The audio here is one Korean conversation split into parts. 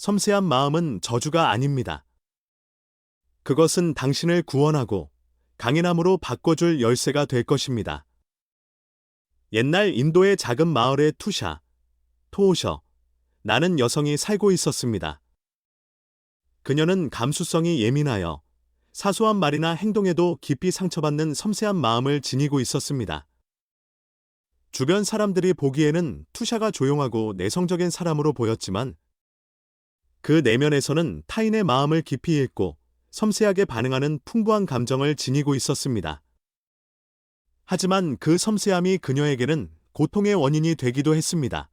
섬세한 마음은 저주가 아닙니다. 그것은 당신을 구원하고 강인함으로 바꿔줄 열쇠가 될 것입니다. 옛날 인도의 작은 마을에 투샤, 토오셔, 나는 여성이 살고 있었습니다. 그녀는 감수성이 예민하여 사소한 말이나 행동에도 깊이 상처받는 섬세한 마음을 지니고 있었습니다. 주변 사람들이 보기에는 투샤가 조용하고 내성적인 사람으로 보였지만 그 내면에서는 타인의 마음을 깊이 읽고 섬세하게 반응하는 풍부한 감정을 지니고 있었습니다. 하지만 그 섬세함이 그녀에게는 고통의 원인이 되기도 했습니다.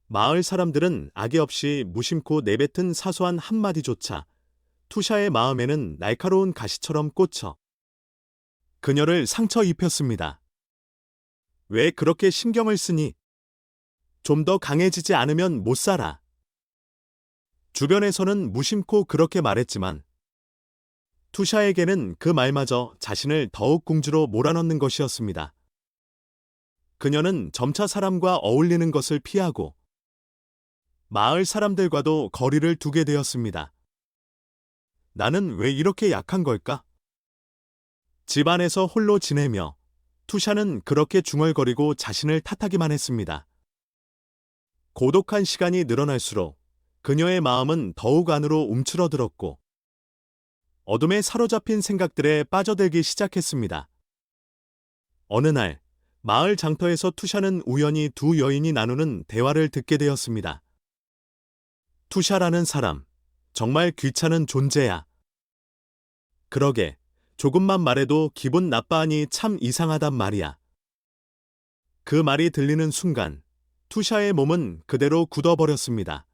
마을 사람들은 악의 없이 무심코 내뱉은 사소한 한마디조차 투샤의 마음에는 날카로운 가시처럼 꽂혀 그녀를 상처 입혔습니다. 왜 그렇게 신경을 쓰니? 좀 더 강해지지 않으면 못 살아. 주변에서는 무심코 그렇게 말했지만 투샤에게는 그 말마저 자신을 더욱 궁지로 몰아넣는 것이었습니다. 그녀는 점차 사람과 어울리는 것을 피하고 마을 사람들과도 거리를 두게 되었습니다. 나는 왜 이렇게 약한 걸까? 집안에서 홀로 지내며 투샤는 그렇게 중얼거리고 자신을 탓하기만 했습니다. 고독한 시간이 늘어날수록 그녀의 마음은 더욱 안으로 움츠러들었고 어둠에 사로잡힌 생각들에 빠져들기 시작했습니다. 어느 날 마을 장터에서 투샤는 우연히 두 여인이 나누는 대화를 듣게 되었습니다. 투샤라는 사람, 정말 귀찮은 존재야. 그러게, 조금만 말해도 기분 나빠하니 참 이상하단 말이야. 그 말이 들리는 순간 투샤의 몸은 그대로 굳어버렸습니다.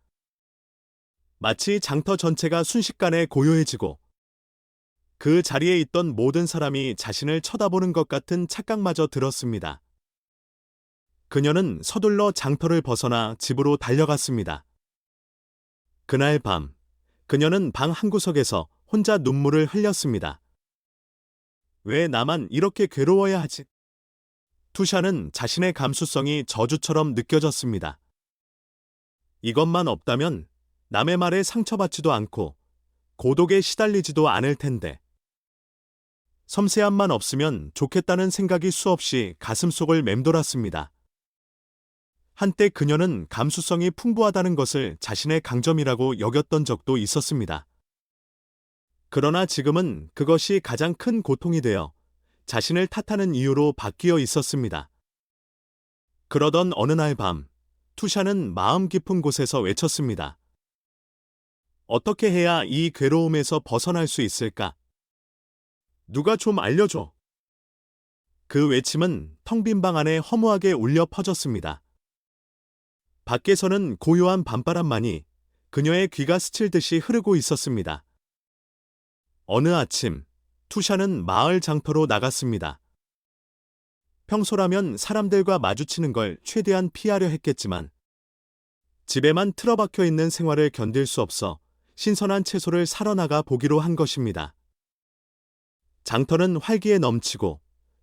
마치 장터 전체가 순식간에 고요해지고 그 자리에 있던 모든 사람이 자신을 쳐다보는 것 같은 착각마저 들었습니다. 그녀는 서둘러 장터를 벗어나 집으로 달려갔습니다. 그날 밤, 그녀는 방 한구석에서 혼자 눈물을 흘렸습니다. 왜 나만 이렇게 괴로워야 하지? 투샤는 자신의 감수성이 저주처럼 느껴졌습니다. 이것만 없다면 남의 말에 상처받지도 않고 고독에 시달리지도 않을 텐데. 섬세함만 없으면 좋겠다는 생각이 수없이 가슴속을 맴돌았습니다. 한때 그녀는 감수성이 풍부하다는 것을 자신의 강점이라고 여겼던 적도 있었습니다. 그러나 지금은 그것이 가장 큰 고통이 되어 자신을 탓하는 이유로 바뀌어 있었습니다. 그러던 어느 날 밤, 투샤는 마음 깊은 곳에서 외쳤습니다. 어떻게 해야 이 괴로움에서 벗어날 수 있을까? 누가 좀 알려줘. 그 외침은 텅 빈 방 안에 허무하게 울려 퍼졌습니다. 밖에서는 고요한 밤바람만이 그녀의 귀가 스칠듯이 흐르고 있었습니다. 어느 아침, 투샤는 마을 장터로 나갔습니다. 평소라면 사람들과 마주치는 걸 최대한 피하려 했겠지만 집에만 틀어박혀 있는 생활을 견딜 수 없어 신선한 채소를 사러 나가 보기로 한 것입니다. 장터는 활기에 넘치고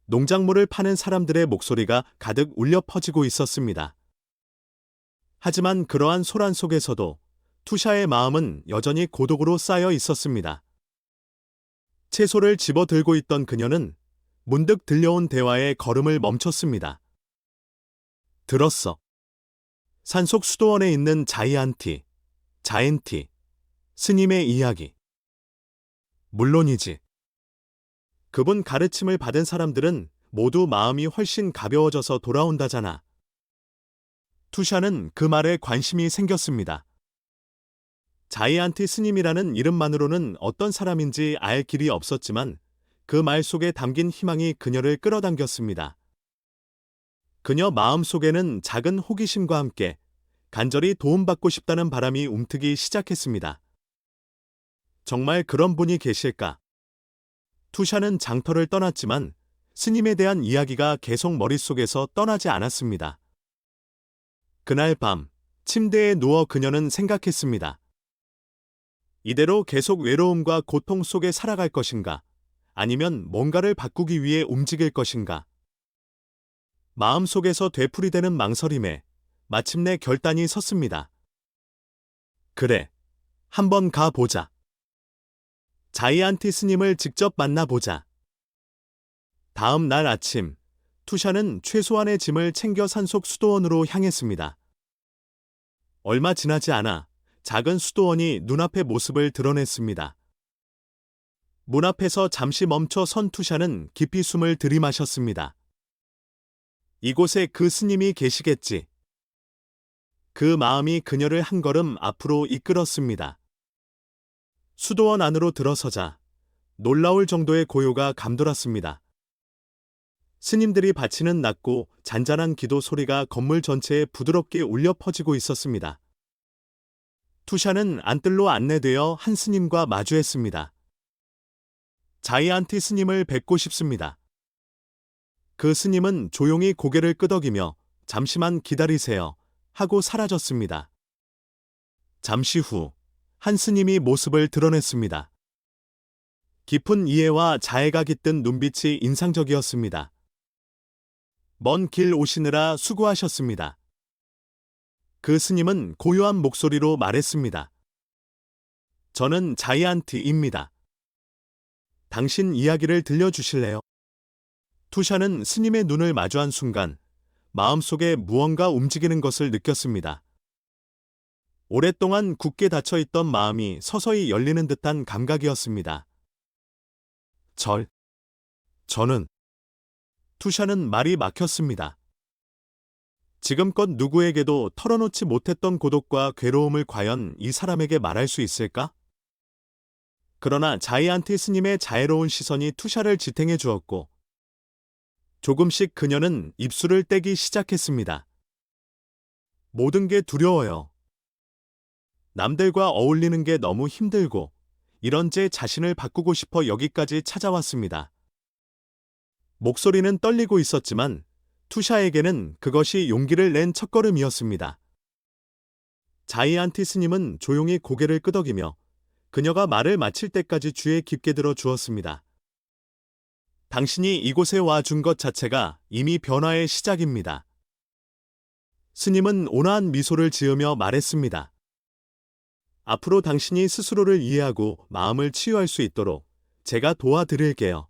농작물을 파는 사람들의 목소리가 가득 울려 퍼지고 있었습니다. 하지만 그러한 소란 속에서도 투샤의 마음은 여전히 고독으로 쌓여 있었습니다. 채소를 집어들고 있던 그녀는 문득 들려온 대화에 걸음을 멈췄습니다. 들었어. 산속 수도원에 있는 자이언티, 스님의 이야기. 물론이지. 그분 가르침을 받은 사람들은 모두 마음이 훨씬 가벼워져서 돌아온다잖아. 투샤는 그 말에 관심이 생겼습니다. 자이언티 스님이라는 이름만으로는 어떤 사람인지 알 길이 없었지만 그 말 속에 담긴 희망이 그녀를 끌어당겼습니다. 그녀 마음속에는 작은 호기심과 함께 간절히 도움받고 싶다는 바람이 움트기 시작했습니다. 정말 그런 분이 계실까? 투샤는 장터를 떠났지만 스님에 대한 이야기가 계속 머릿속에서 떠나지 않았습니다. 그날 밤, 침대에 누워 그녀는 생각했습니다. 이대로 계속 외로움과 고통 속에 살아갈 것인가? 아니면 뭔가를 바꾸기 위해 움직일 것인가? 마음속에서 되풀이되는 망설임에 마침내 결단이 섰습니다. 그래, 한번 가보자. 자이안티 스님을 직접 만나보자. 다음 날 아침, 투샤는 최소한의 짐을 챙겨 산속 수도원으로 향했습니다. 얼마 지나지 않아 작은 수도원이 눈앞의 모습을 드러냈습니다. 문 앞에서 잠시 멈춰 선 투샤는 깊이 숨을 들이마셨습니다. 이곳에 그 스님이 계시겠지. 그 마음이 그녀를 한 걸음 앞으로 이끌었습니다. 수도원 안으로 들어서자 놀라울 정도의 고요가 감돌았습니다. 스님들이 바치는 낮고 잔잔한 기도 소리가 건물 전체에 부드럽게 울려 퍼지고 있었습니다. 투샤는 안뜰로 안내되어 한 스님과 마주했습니다. 자이안티 스님을 뵙고 싶습니다. 그 스님은 조용히 고개를 끄덕이며 잠시만 기다리세요 하고 사라졌습니다. 잠시 후 한 스님이 모습을 드러냈습니다. 깊은 이해와 자애가 깃든 눈빛이 인상적이었습니다. 먼 길 오시느라 수고하셨습니다. 그 스님은 고요한 목소리로 말했습니다. 저는 자이안티입니다. 당신 이야기를 들려주실래요? 투샤는 스님의 눈을 마주한 순간 마음속에 무언가 움직이는 것을 느꼈습니다. 오랫동안 굳게 닫혀있던 마음이 서서히 열리는 듯한 감각이었습니다. 저는 투샤는 말이 막혔습니다. 지금껏 누구에게도 털어놓지 못했던 고독과 괴로움을 과연 이 사람에게 말할 수 있을까? 그러나 자이안티 스님의 자애로운 시선이 투샤를 지탱해 주었고 조금씩 그녀는 입술을 떼기 시작했습니다. 모든 게 두려워요. 남들과 어울리는 게 너무 힘들고 이런 제 자신을 바꾸고 싶어 여기까지 찾아왔습니다. 목소리는 떨리고 있었지만 투샤에게는 그것이 용기를 낸 첫걸음이었습니다. 자이안티 스님은 조용히 고개를 끄덕이며 그녀가 말을 마칠 때까지 귀에 깊게 들어 주었습니다. 당신이 이곳에 와준 것 자체가 이미 변화의 시작입니다. 스님은 온화한 미소를 지으며 말했습니다. 앞으로 당신이 스스로를 이해하고 마음을 치유할 수 있도록 제가 도와드릴게요.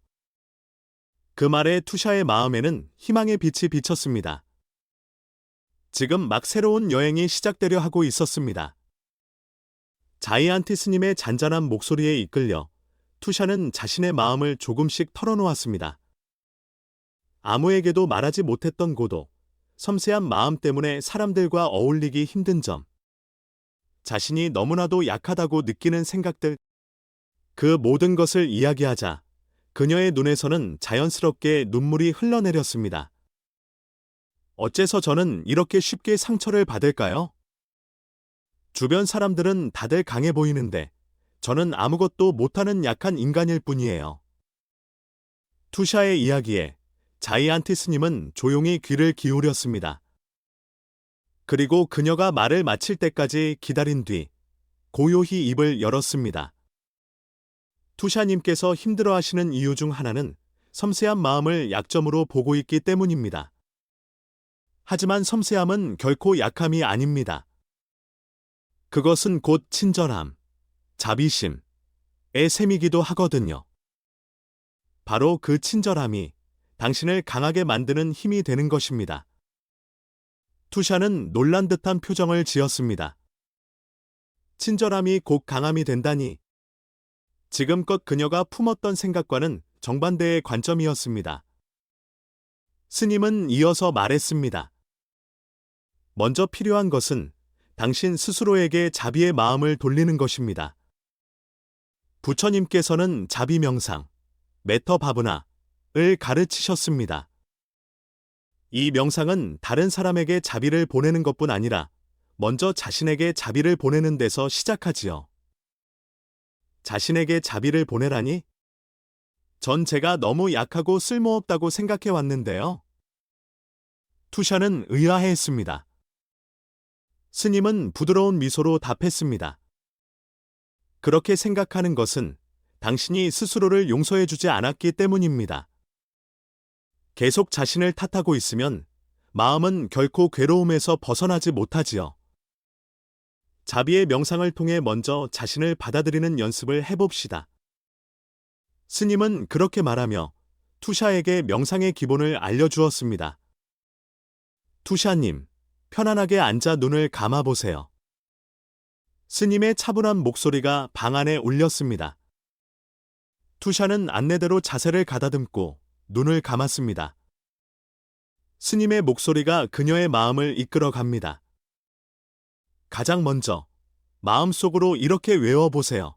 그 말에 투샤의 마음에는 희망의 빛이 비쳤습니다. 지금 막 새로운 여행이 시작되려 하고 있었습니다. 자이안티 스님의 잔잔한 목소리에 이끌려 투샤는 자신의 마음을 조금씩 털어놓았습니다. 아무에게도 말하지 못했던 고독, 섬세한 마음 때문에 사람들과 어울리기 힘든 점, 자신이 너무나도 약하다고 느끼는 생각들, 그 모든 것을 이야기하자 그녀의 눈에서는 자연스럽게 눈물이 흘러내렸습니다. 어째서 저는 이렇게 쉽게 상처를 받을까요? 주변 사람들은 다들 강해 보이는데 저는 아무것도 못하는 약한 인간일 뿐이에요. 투샤의 이야기에 자이안티 스님은 조용히 귀를 기울였습니다. 그리고 그녀가 말을 마칠 때까지 기다린 뒤 고요히 입을 열었습니다. 투샤님께서 힘들어하시는 이유 중 하나는 섬세한 마음을 약점으로 보고 있기 때문입니다. 하지만 섬세함은 결코 약함이 아닙니다. 그것은 곧 친절함, 자비심의 셈이기도 하거든요. 바로 그 친절함이 당신을 강하게 만드는 힘이 되는 것입니다. 투샤는 놀란 듯한 표정을 지었습니다. 친절함이 곧 강함이 된다니. 지금껏 그녀가 품었던 생각과는 정반대의 관점이었습니다. 스님은 이어서 말했습니다. 먼저 필요한 것은 당신 스스로에게 자비의 마음을 돌리는 것입니다. 부처님께서는 자비 명상, 메터 바브나를 가르치셨습니다. 이 명상은 다른 사람에게 자비를 보내는 것뿐 아니라 먼저 자신에게 자비를 보내는 데서 시작하지요. 자신에게 자비를 보내라니? 전 제가 너무 약하고 쓸모없다고 생각해 왔는데요. 투샤는 의아해했습니다. 스님은 부드러운 미소로 답했습니다. 그렇게 생각하는 것은 당신이 스스로를 용서해주지 않았기 때문입니다. 계속 자신을 탓하고 있으면 마음은 결코 괴로움에서 벗어나지 못하지요. 자비의 명상을 통해 먼저 자신을 받아들이는 연습을 해봅시다. 스님은 그렇게 말하며 투샤에게 명상의 기본을 알려주었습니다. 투샤님, 편안하게 앉아 눈을 감아보세요. 스님의 차분한 목소리가 방 안에 울렸습니다. 투샤는 안내대로 자세를 가다듬고 눈을 감았습니다. 스님의 목소리가 그녀의 마음을 이끌어 갑니다. 가장 먼저 마음속으로 이렇게 외워보세요.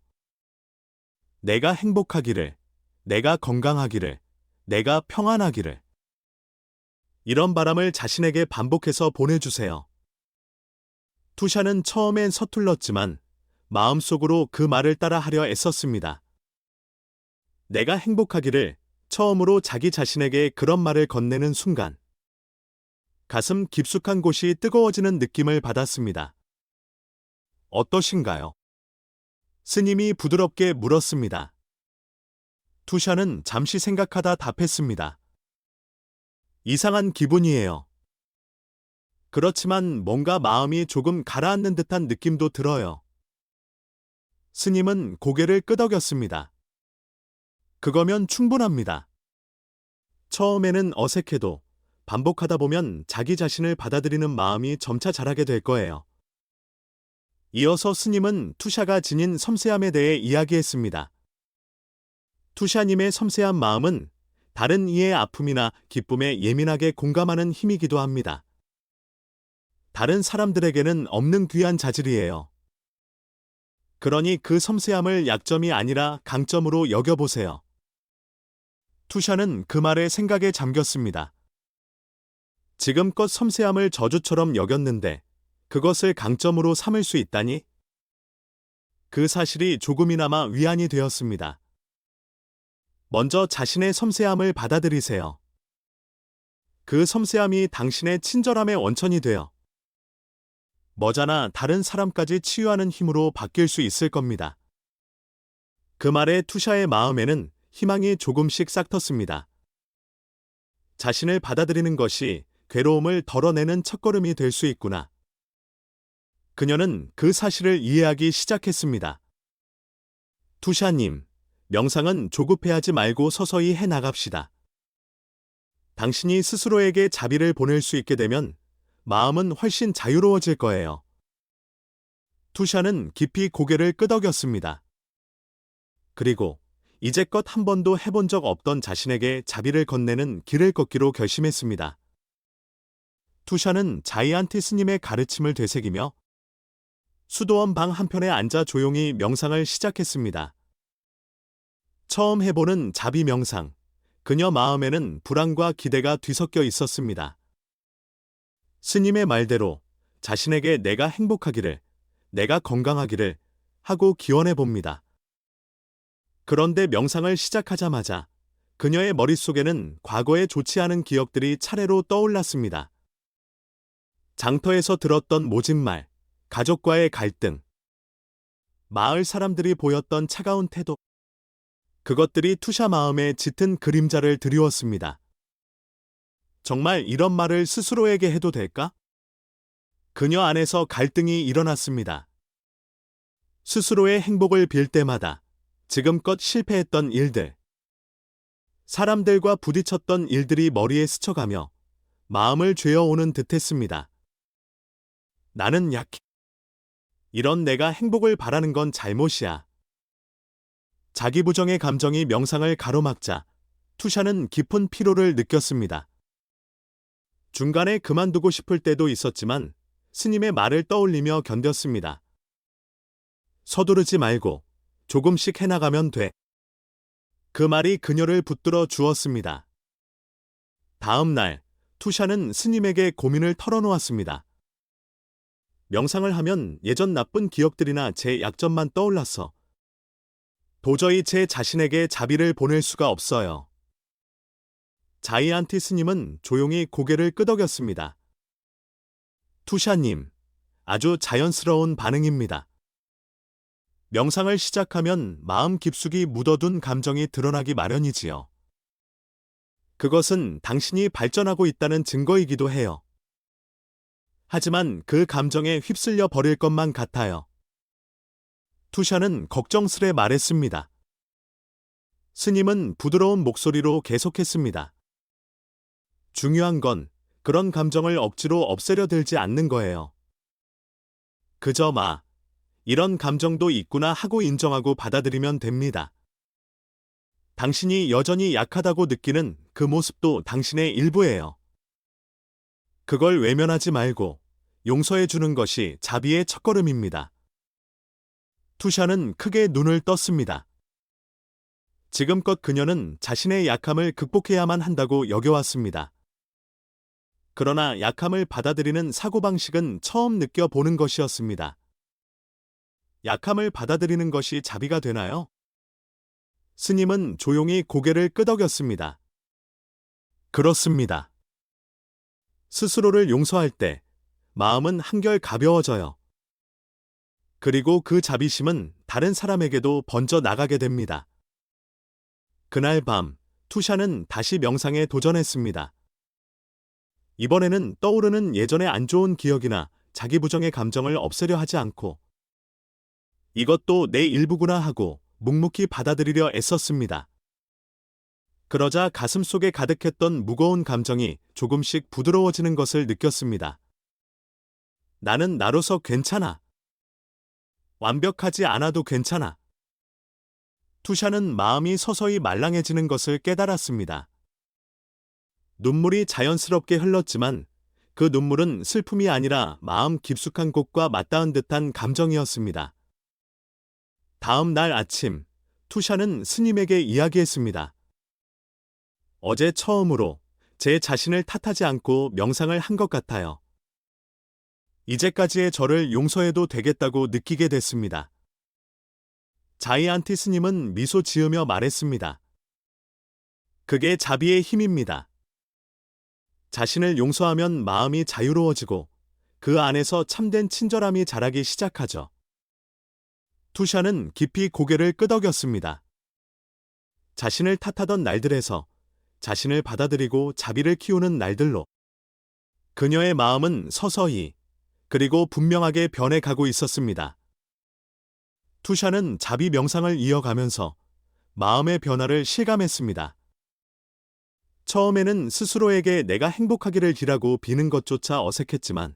내가 행복하기를, 내가 건강하기를, 내가 평안하기를. 이런 바람을 자신에게 반복해서 보내주세요. 투샤는 처음엔 서툴렀지만 마음속으로 그 말을 따라 하려 애썼습니다. 내가 행복하기를 처음으로 자기 자신에게 그런 말을 건네는 순간 가슴 깊숙한 곳이 뜨거워지는 느낌을 받았습니다. 어떠신가요? 스님이 부드럽게 물었습니다. 투샤는 잠시 생각하다 답했습니다. 이상한 기분이에요. 그렇지만 뭔가 마음이 조금 가라앉는 듯한 느낌도 들어요. 스님은 고개를 끄덕였습니다. 그거면 충분합니다. 처음에는 어색해도 반복하다 보면 자기 자신을 받아들이는 마음이 점차 자라게 될 거예요. 이어서 스님은 투샤가 지닌 섬세함에 대해 이야기했습니다. 투샤님의 섬세한 마음은 다른 이의 아픔이나 기쁨에 예민하게 공감하는 힘이기도 합니다. 다른 사람들에게는 없는 귀한 자질이에요. 그러니 그 섬세함을 약점이 아니라 강점으로 여겨보세요. 투샤는 그 말에 생각에 잠겼습니다. 지금껏 섬세함을 저주처럼 여겼는데 그것을 강점으로 삼을 수 있다니? 그 사실이 조금이나마 위안이 되었습니다. 먼저 자신의 섬세함을 받아들이세요. 그 섬세함이 당신의 친절함의 원천이 되어 머지않아 다른 사람까지 치유하는 힘으로 바뀔 수 있을 겁니다. 그 말에 투샤의 마음에는 희망이 조금씩 싹텄습니다. 자신을 받아들이는 것이 괴로움을 덜어내는 첫걸음이 될 수 있구나. 그녀는 그 사실을 이해하기 시작했습니다. 투샤님, 명상은 조급해하지 말고 서서히 해나갑시다. 당신이 스스로에게 자비를 보낼 수 있게 되면 마음은 훨씬 자유로워질 거예요. 투샤는 깊이 고개를 끄덕였습니다. 그리고 이제껏 한 번도 해본 적 없던 자신에게 자비를 건네는 길을 걷기로 결심했습니다. 투샤는 자이안티 스님의 가르침을 되새기며 수도원 방 한편에 앉아 조용히 명상을 시작했습니다. 처음 해보는 자비 명상, 그녀 마음에는 불안과 기대가 뒤섞여 있었습니다. 스님의 말대로 자신에게 내가 행복하기를, 내가 건강하기를 하고 기원해 봅니다. 그런데 명상을 시작하자마자 그녀의 머릿속에는 과거의 좋지 않은 기억들이 차례로 떠올랐습니다. 장터에서 들었던 모진말, 가족과의 갈등, 마을 사람들이 보였던 차가운 태도, 그것들이 투샤 마음에 짙은 그림자를 드리웠습니다. 정말 이런 말을 스스로에게 해도 될까? 그녀 안에서 갈등이 일어났습니다. 스스로의 행복을 빌 때마다 지금껏 실패했던 일들, 사람들과 부딪혔던 일들이 머리에 스쳐가며 마음을 죄어오는 듯했습니다. 나는 약해. 이런 내가 행복을 바라는 건 잘못이야. 자기 부정의 감정이 명상을 가로막자 투샤는 깊은 피로를 느꼈습니다. 중간에 그만두고 싶을 때도 있었지만 스님의 말을 떠올리며 견뎠습니다. 서두르지 말고 조금씩 해나가면 돼. 그 말이 그녀를 붙들어 주었습니다. 다음 날 투샤는 스님에게 고민을 털어놓았습니다. 명상을 하면 예전 나쁜 기억들이나 제 약점만 떠올랐어. 도저히 제 자신에게 자비를 보낼 수가 없어요. 자이안티 스님은 조용히 고개를 끄덕였습니다. 투샤님, 아주 자연스러운 반응입니다. 명상을 시작하면 마음 깊숙이 묻어둔 감정이 드러나기 마련이지요. 그것은 당신이 발전하고 있다는 증거이기도 해요. 하지만 그 감정에 휩쓸려 버릴 것만 같아요. 투샤는 걱정스레 말했습니다. 스님은 부드러운 목소리로 계속했습니다. 중요한 건 그런 감정을 억지로 없애려 들지 않는 거예요. 그저 이런 감정도 있구나 하고 인정하고 받아들이면 됩니다. 당신이 여전히 약하다고 느끼는 그 모습도 당신의 일부예요. 그걸 외면하지 말고 용서해 주는 것이 자비의 첫걸음입니다. 투샤는 크게 눈을 떴습니다. 지금껏 그녀는 자신의 약함을 극복해야만 한다고 여겨왔습니다. 그러나 약함을 받아들이는 사고방식은 처음 느껴보는 것이었습니다. 약함을 받아들이는 것이 자비가 되나요? 스님은 조용히 고개를 끄덕였습니다. 그렇습니다. 스스로를 용서할 때 마음은 한결 가벼워져요. 그리고 그 자비심은 다른 사람에게도 번져 나가게 됩니다. 그날 밤, 투샤는 다시 명상에 도전했습니다. 이번에는 떠오르는 예전의 안 좋은 기억이나 자기 부정의 감정을 없애려 하지 않고 이것도 내 일부구나 하고 묵묵히 받아들이려 애썼습니다. 그러자 가슴속에 가득했던 무거운 감정이 조금씩 부드러워지는 것을 느꼈습니다. 나는 나로서 괜찮아. 완벽하지 않아도 괜찮아. 투샤는 마음이 서서히 말랑해지는 것을 깨달았습니다. 눈물이 자연스럽게 흘렀지만 그 눈물은 슬픔이 아니라 마음 깊숙한 곳과 맞닿은 듯한 감정이었습니다. 다음 날 아침, 투샤는 스님에게 이야기했습니다. 어제 처음으로 제 자신을 탓하지 않고 명상을 한 것 같아요. 이제까지의 저를 용서해도 되겠다고 느끼게 됐습니다. 자이안티 스님은 미소 지으며 말했습니다. 그게 자비의 힘입니다. 자신을 용서하면 마음이 자유로워지고 그 안에서 참된 친절함이 자라기 시작하죠. 투샤는 깊이 고개를 끄덕였습니다. 자신을 탓하던 날들에서 자신을 받아들이고 자비를 키우는 날들로 그녀의 마음은 서서히 그리고 분명하게 변해가고 있었습니다. 투샤는 자비 명상을 이어가면서 마음의 변화를 실감했습니다. 처음에는 스스로에게 내가 행복하기를 기라고 비는 것조차 어색했지만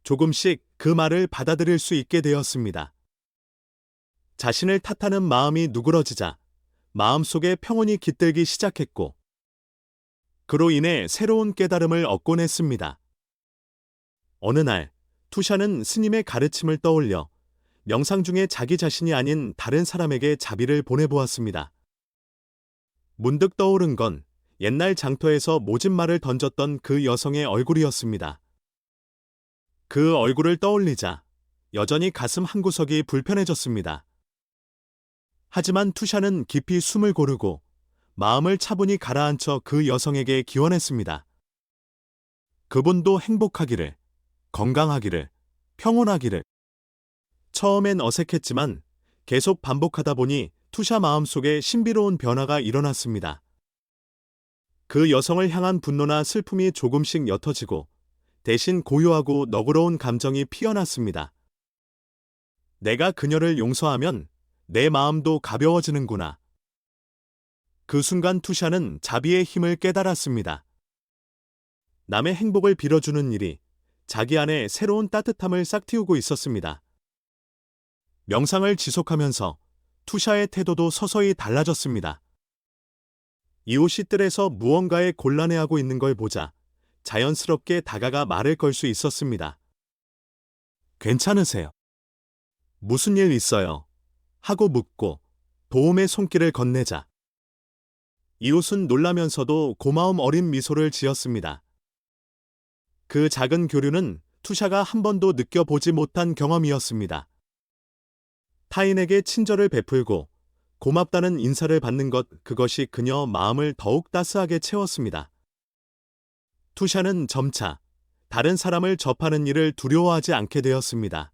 조금씩 그 말을 받아들일 수 있게 되었습니다. 자신을 탓하는 마음이 누그러지자 마음속에 평온이 깃들기 시작했고 그로 인해 새로운 깨달음을 얻곤 했습니다. 어느 날 투샤는 스님의 가르침을 떠올려 명상 중에 자기 자신이 아닌 다른 사람에게 자비를 보내보았습니다. 문득 떠오른 건 옛날 장터에서 모진말을 던졌던 그 여성의 얼굴이었습니다. 그 얼굴을 떠올리자 여전히 가슴 한구석이 불편해졌습니다. 하지만 투샤는 깊이 숨을 고르고 마음을 차분히 가라앉혀 그 여성에게 기원했습니다. 그분도 행복하기를, 건강하기를, 평온하기를. 처음엔 어색했지만 계속 반복하다 보니 투샤 마음속에 신비로운 변화가 일어났습니다. 그 여성을 향한 분노나 슬픔이 조금씩 옅어지고 대신 고요하고 너그러운 감정이 피어났습니다. 내가 그녀를 용서하면 내 마음도 가벼워지는구나. 그 순간 투샤는 자비의 힘을 깨달았습니다. 남의 행복을 빌어주는 일이 자기 안에 새로운 따뜻함을 싹틔우고 있었습니다. 명상을 지속하면서 투샤의 태도도 서서히 달라졌습니다. 이웃이 뜰에서 무언가에 곤란해하고 있는 걸 보자 자연스럽게 다가가 말을 걸 수 있었습니다. 괜찮으세요? 무슨 일 있어요? 하고 묻고 도움의 손길을 건네자 이웃은 놀라면서도 고마움 어린 미소를 지었습니다. 그 작은 교류는 투샤가 한 번도 느껴보지 못한 경험이었습니다. 타인에게 친절을 베풀고 고맙다는 인사를 받는 것, 그것이 그녀 마음을 더욱 따스하게 채웠습니다. 투샤는 점차 다른 사람을 접하는 일을 두려워하지 않게 되었습니다.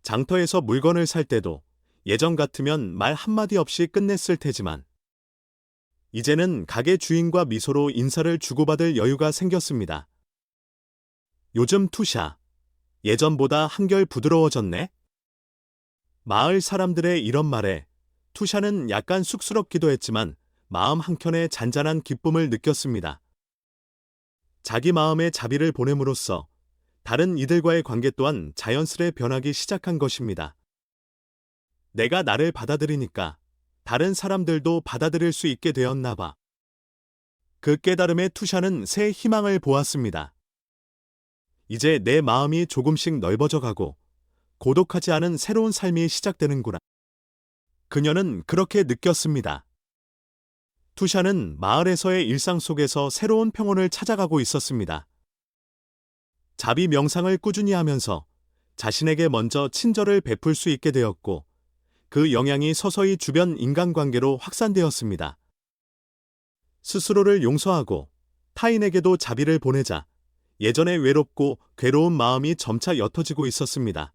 장터에서 물건을 살 때도 예전 같으면 말 한마디 없이 끝냈을 테지만 이제는 가게 주인과 미소로 인사를 주고받을 여유가 생겼습니다. 요즘 투샤, 예전보다 한결 부드러워졌네? 마을 사람들의 이런 말에 투샤는 약간 쑥스럽기도 했지만 마음 한켠에 잔잔한 기쁨을 느꼈습니다. 자기 마음의 자비를 보냄으로써 다른 이들과의 관계 또한 자연스레 변하기 시작한 것입니다. 내가 나를 받아들이니까 다른 사람들도 받아들일 수 있게 되었나 봐. 그 깨달음에 투샤는 새 희망을 보았습니다. 이제 내 마음이 조금씩 넓어져 가고 고독하지 않은 새로운 삶이 시작되는구나. 그녀는 그렇게 느꼈습니다. 투샤는 마을에서의 일상 속에서 새로운 평온을 찾아가고 있었습니다. 자비 명상을 꾸준히 하면서 자신에게 먼저 친절을 베풀 수 있게 되었고 그 영향이 서서히 주변 인간관계로 확산되었습니다. 스스로를 용서하고 타인에게도 자비를 보내자 예전에 외롭고 괴로운 마음이 점차 옅어지고 있었습니다.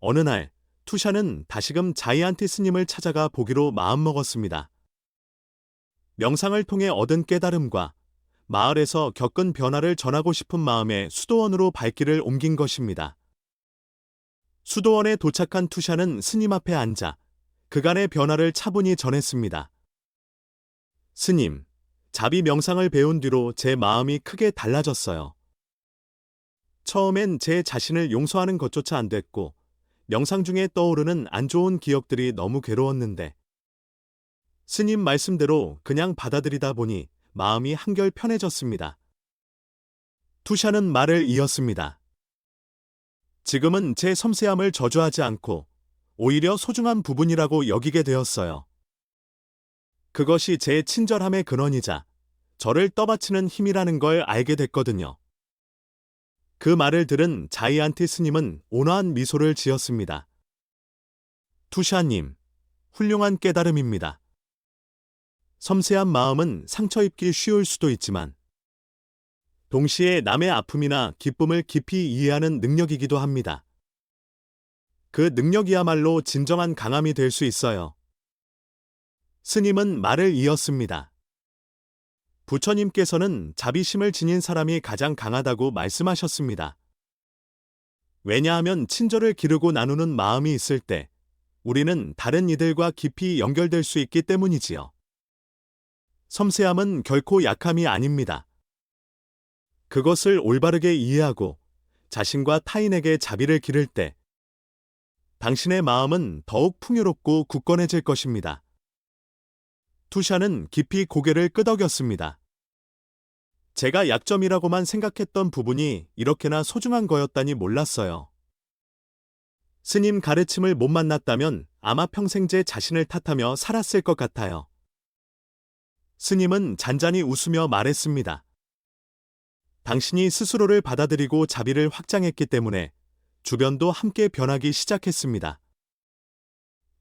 어느 날 투샤는 다시금 자이안티 스님을 찾아가 보기로 마음먹었습니다. 명상을 통해 얻은 깨달음과 마을에서 겪은 변화를 전하고 싶은 마음에 수도원으로 발길을 옮긴 것입니다. 수도원에 도착한 투샤는 스님 앞에 앉아 그간의 변화를 차분히 전했습니다. 스님, 자비 명상을 배운 뒤로 제 마음이 크게 달라졌어요. 처음엔 제 자신을 용서하는 것조차 안 됐고 명상 중에 떠오르는 안 좋은 기억들이 너무 괴로웠는데 스님 말씀대로 그냥 받아들이다 보니 마음이 한결 편해졌습니다. 투샤는 말을 이었습니다. 지금은 제 섬세함을 저주하지 않고 오히려 소중한 부분이라고 여기게 되었어요. 그것이 제 친절함의 근원이자 저를 떠받치는 힘이라는 걸 알게 됐거든요. 그 말을 들은 자이안티 스님은 온화한 미소를 지었습니다. 투샤님, 훌륭한 깨달음입니다. 섬세한 마음은 상처 입기 쉬울 수도 있지만 동시에 남의 아픔이나 기쁨을 깊이 이해하는 능력이기도 합니다. 그 능력이야말로 진정한 강함이 될 수 있어요. 스님은 말을 이었습니다. 부처님께서는 자비심을 지닌 사람이 가장 강하다고 말씀하셨습니다. 왜냐하면 친절을 기르고 나누는 마음이 있을 때 우리는 다른 이들과 깊이 연결될 수 있기 때문이지요. 섬세함은 결코 약함이 아닙니다. 그것을 올바르게 이해하고 자신과 타인에게 자비를 기를 때 당신의 마음은 더욱 풍요롭고 굳건해질 것입니다. 투샤는 깊이 고개를 끄덕였습니다. 제가 약점이라고만 생각했던 부분이 이렇게나 소중한 거였다니 몰랐어요. 스님 가르침을 못 만났다면 아마 평생 제 자신을 탓하며 살았을 것 같아요. 스님은 잔잔히 웃으며 말했습니다. 당신이 스스로를 받아들이고 자비를 확장했기 때문에 주변도 함께 변하기 시작했습니다.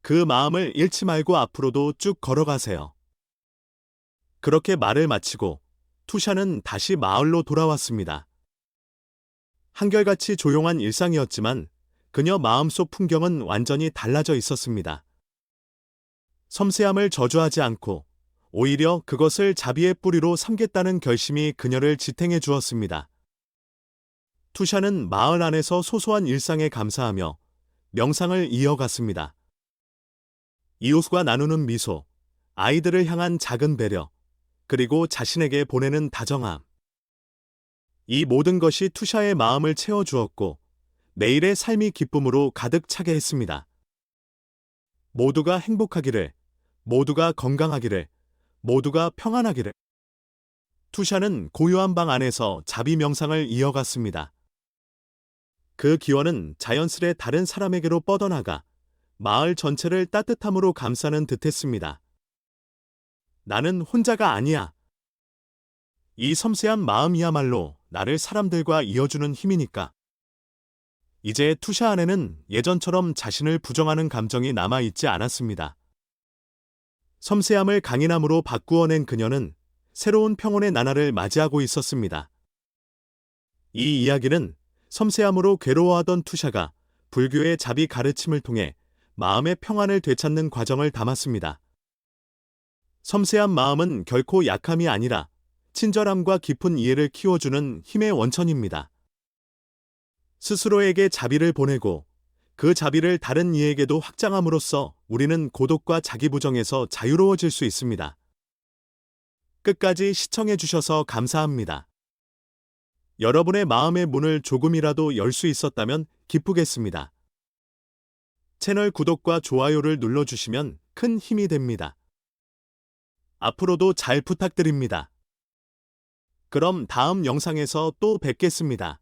그 마음을 잃지 말고 앞으로도 쭉 걸어가세요. 그렇게 말을 마치고 투샤는 다시 마을로 돌아왔습니다. 한결같이 조용한 일상이었지만 그녀 마음속 풍경은 완전히 달라져 있었습니다. 섬세함을 저주하지 않고 오히려 그것을 자비의 뿌리로 삼겠다는 결심이 그녀를 지탱해 주었습니다. 투샤는 마을 안에서 소소한 일상에 감사하며 명상을 이어갔습니다. 이웃과 나누는 미소, 아이들을 향한 작은 배려, 그리고 자신에게 보내는 다정함. 이 모든 것이 투샤의 마음을 채워주었고 내일의 삶이 기쁨으로 가득 차게 했습니다. 모두가 행복하기를, 모두가 건강하기를, 모두가 평안하기를. 투샤는 고요한 방 안에서 자비 명상을 이어갔습니다. 그 기원은 자연스레 다른 사람에게로 뻗어나가 마을 전체를 따뜻함으로 감싸는 듯했습니다. 나는 혼자가 아니야. 이 섬세한 마음이야말로 나를 사람들과 이어주는 힘이니까. 이제 투샤 안에는 예전처럼 자신을 부정하는 감정이 남아있지 않았습니다. 섬세함을 강인함으로 바꾸어낸 그녀는 새로운 평온의 나날을 맞이하고 있었습니다. 이 이야기는 섬세함으로 괴로워하던 투샤가 불교의 자비 가르침을 통해 마음의 평안을 되찾는 과정을 담았습니다. 섬세한 마음은 결코 약함이 아니라 친절함과 깊은 이해를 키워주는 힘의 원천입니다. 스스로에게 자비를 보내고 그 자비를 다른 이에게도 확장함으로써 우리는 고독과 자기부정에서 자유로워질 수 있습니다. 끝까지 시청해주셔서 감사합니다. 여러분의 마음의 문을 조금이라도 열 수 있었다면 기쁘겠습니다. 채널 구독과 좋아요를 눌러주시면 큰 힘이 됩니다. 앞으로도 잘 부탁드립니다. 그럼 다음 영상에서 또 뵙겠습니다.